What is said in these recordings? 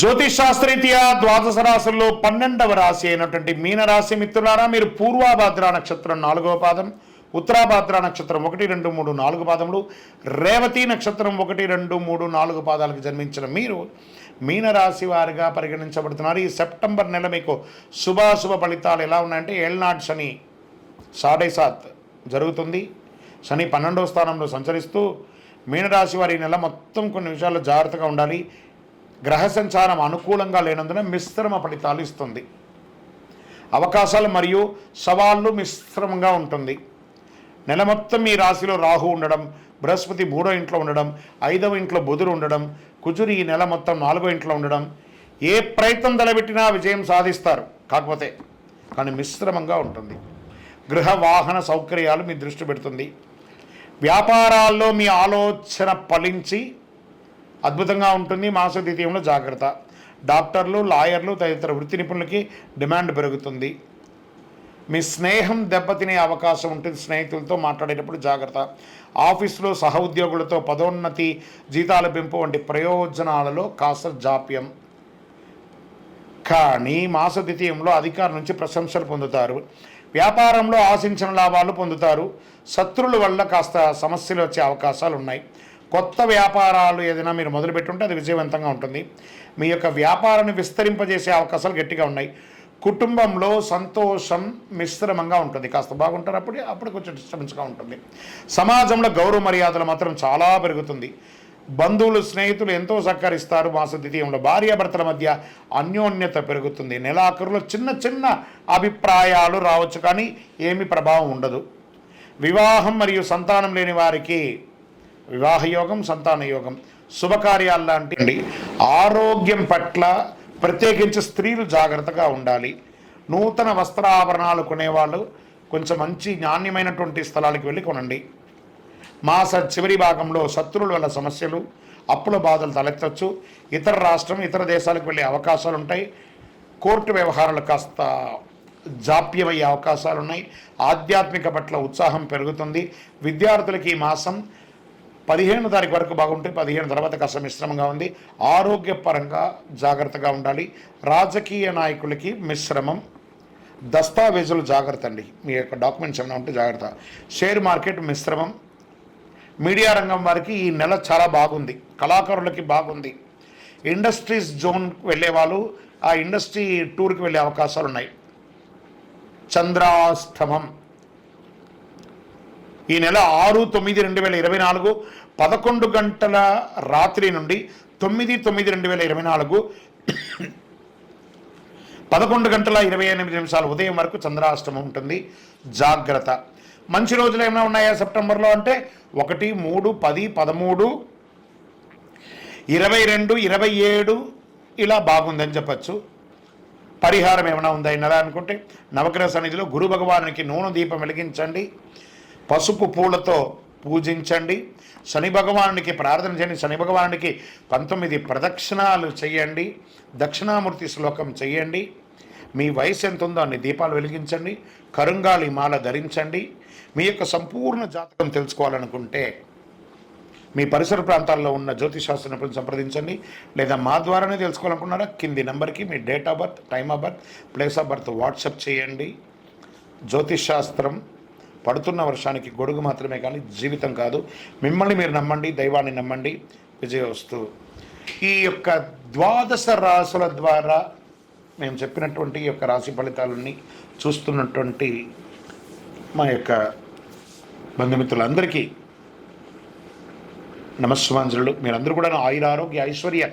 జ్యోతిషాస్త్రీత్యా ద్వాదశ రాశుల్లో 12వ రాశి అయినటువంటి మీనరాశి మిత్రులారా, మీరు పూర్వాభాద్ర నక్షత్రం 4వ పాదం, ఉత్తరాభాద్ర నక్షత్రం 1, 2, 3, 4 పాదములు, రేవతి నక్షత్రం 1, 2, 3, 4 పాదాలకు జన్మించిన మీరు మీనరాశి వారిగా పరిగణించబడుతున్నారు. ఈ సెప్టెంబర్ నెల మీకు శుభాశుభ ఫలితాలు ఎలా ఉన్నాయంటే, ఏళ్నాడు శని 7.5 జరుగుతుంది. శని 12వ స్థానంలో సంచరిస్తూ మీనరాశి వారి నెల మొత్తం కొన్ని విషయాల్లో జాగ్రత్తగా ఉండాలి. గ్రహ సంచారం అనుకూలంగా లేనందున మిశ్రమ ఫలితాలు ఇస్తుంది. అవకాశాలు మరియు సవాళ్ళు మిశ్రమంగా ఉంటుంది. నెల మొత్తం మీ రాశిలో రాహు ఉండడం, బృహస్పతి 3వ ఇంట్లో ఉండడం, 5వ ఇంట్లో బుధుడు ఉండడం, కుజుడు ఈ నెల మొత్తం 4వ ఇంట్లో ఉండడం, ఏ ప్రయత్నం తలబెట్టినా విజయం సాధిస్తారు. కానీ మిశ్రమంగా ఉంటుంది. గృహ వాహన సౌకర్యాలు మీ దృష్టి పెడుతుంది. వ్యాపారాల్లో మీ ఆలోచన ఫలించి అద్భుతంగా ఉంటుంది. మాస ద్వితీయంలో జాగ్రత్త. డాక్టర్లు, లాయర్లు తదితర వృత్తి నిపుణులకి డిమాండ్ పెరుగుతుంది. మీ స్నేహం దెబ్బతినే అవకాశం ఉంటుంది. స్నేహితులతో మాట్లాడేటప్పుడు జాగ్రత్త. ఆఫీసులో సహోద్యోగులతో పదోన్నతి, జీతాల పెంపు వంటి ప్రయోజనాలలో కాస్త జాప్యం. కానీ మాస ద్వితీయంలో అధికారుల నుంచి ప్రశంసలు పొందుతారు. వ్యాపారంలో ఆశించిన లాభాలు పొందుతారు. శత్రువుల వల్ల కాస్త సమస్యలు వచ్చే అవకాశాలు ఉన్నాయి. కొత్త వ్యాపారాలు ఏదైనా మీరు మొదలుపెట్టుంటే అది విజయవంతంగా ఉంటుంది. మీ యొక్క వ్యాపారాన్ని విస్తరింపజేసే అవకాశాలు గట్టిగా ఉన్నాయి. కుటుంబంలో సంతోషం మిశ్రమంగా ఉంటుంది. కాస్త బాగుంటారు, అప్పుడు కొంచెం డిస్టర్బెన్స్గా ఉంటుంది. సమాజంలో గౌరవ మర్యాదలు మాత్రం చాలా పెరుగుతుంది. బంధువులు, స్నేహితులు ఎంతో సహకరిస్తారు. మాస ద్వితీయంలో భార్యాభర్తల మధ్య అన్యోన్యత పెరుగుతుంది. నెలాఖరులో చిన్న చిన్న అభిప్రాయాలు రావచ్చు, కానీ ఏమి ప్రభావం ఉండదు. వివాహం మరియు సంతానం లేని వారికి వివాహ యోగం, సంతాన యోగం, శుభకార్యాలు లాంటి. ఆరోగ్యం పట్ల ప్రత్యేకించి స్త్రీలు జాగ్రత్తగా ఉండాలి. నూతన వస్త్రాభరణాలు కొనేవాళ్ళు కొంచెం మంచి నాణ్యమైనటువంటి స్థలాలకు వెళ్ళి కొనండి. మాస చివరి భాగంలో శత్రువుల వల్ల సమస్యలు, అప్పుల బాధలు తలెత్తవచ్చు. ఇతర రాష్ట్రం, ఇతర దేశాలకు వెళ్ళే అవకాశాలు ఉంటాయి. కోర్టు వ్యవహారాలు కాస్త జాప్యమయ్యే అవకాశాలు ఉన్నాయి. ఆధ్యాత్మిక పట్ల ఉత్సాహం పెరుగుతుంది. విద్యార్థులకి ఈ మాసం 15వ తారీఖు వరకు బాగుంటే 15 తర్వాత కాస్త మిశ్రమంగా ఉంది. ఆరోగ్యపరంగా జాగ్రత్తగా ఉండాలి. రాజకీయ నాయకులకి మిశ్రమం. దస్తావేజులు జాగ్రత్త అండి. మీ యొక్క డాక్యుమెంట్స్ ఏమైనా ఉంటే జాగ్రత్త. షేర్ మార్కెట్ మిశ్రమం. మీడియా రంగం వారికి ఈ నెల చాలా బాగుంది. కళాకారులకి బాగుంది. ఇండస్ట్రీస్ జోన్ వెళ్ళే వాళ్ళు ఆ ఇండస్ట్రీ టూర్కి వెళ్ళే అవకాశాలు ఉన్నాయి. చంద్రాష్టమం ఈ నెల 6/9/2024 11 గంటల రాత్రి నుండి 9/9/2024 11 గంటల 28 నిమిషాలు ఉదయం వరకు చంద్రాష్టమం ఉంటుంది. జాగ్రత్త. మంచి రోజులు ఏమైనా ఉన్నాయా సెప్టెంబర్లో అంటే 1, 3, 10, 13, 22, 27 ఇలా బాగుందని చెప్పచ్చు. పరిహారం ఏమైనా ఉందా ఈ నెల అనుకుంటే, నవగ్రహ సన్నిధిలో గురు భగవానునికి నూనె దీపం వెలిగించండి. పసుపు పూలతో పూజించండి. శని భగవానునికి ప్రార్థన చేయండి. శని భగవానునికి 19 ప్రదక్షిణాలు చేయండి. దక్షిణామూర్తి శ్లోకం చేయండి. మీ వయసు ఎంత ఉందో అన్ని దీపాలు వెలిగించండి. కరుంగాలి మాల ధరించండి. మీ యొక్క సంపూర్ణ జాతకం తెలుసుకోవాలనుకుంటే మీ పరిసర ప్రాంతాల్లో ఉన్న జ్యోతిషాస్త్ర నిపుణులను సంప్రదించండి. లేదా మా ద్వారానే తెలుసుకోవాలనుకున్నారా, కింది నెంబర్కి మీ date of birth, time of birth, place of birth WhatsApp చేయండి. జ్యోతిషాస్త్రం పడుతున్న వర్షానికి గొడుగు మాత్రమే కానీ జీవితం కాదు. మిమ్మల్ని మీరు నమ్మండి, దైవాన్ని నమ్మండి. విజయవస్తు. ఈ యొక్క ద్వాదశ రాశుల ద్వారా మేము చెప్పినటువంటి ఈ యొక్క రాశి ఫలితాలన్నీ చూస్తున్నటువంటి మా యొక్క బంధుమిత్రులందరికీ నమస్సుమాంజలు. మీరందరూ కూడా ఆయుర ఆరోగ్య ఐశ్వర్య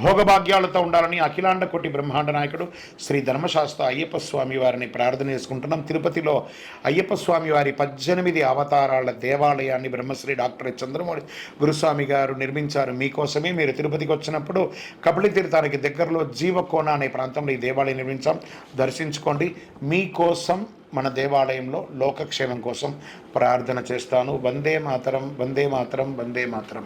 భోగభాగ్యాలతో ఉండాలని అఖిలాండ కోటి బ్రహ్మాండ నాయకుడు శ్రీ ధర్మశాస్త్ర అయ్యప్ప స్వామి వారిని ప్రార్థన చేసుకుంటున్నాం. తిరుపతిలో అయ్యప్ప స్వామి వారి 18 అవతారాల దేవాలయాన్ని బ్రహ్మశ్రీ డాక్టర్ చంద్రమౌళి గురుస్వామి గారు నిర్మించారు. మీకోసమే. మీరు తిరుపతికి వచ్చినప్పుడు కపిలి తీర్థానికి దగ్గరలో జీవకోన అనే ప్రాంతంలో ఈ దేవాలయం నిర్మించాం. దర్శించుకోండి. మీకోసం మన దేవాలయంలో లోకక్షేమం కోసం ప్రార్థన చేస్తాను. వందే మాతరం, వందే మాతరం, వందే మాతరం.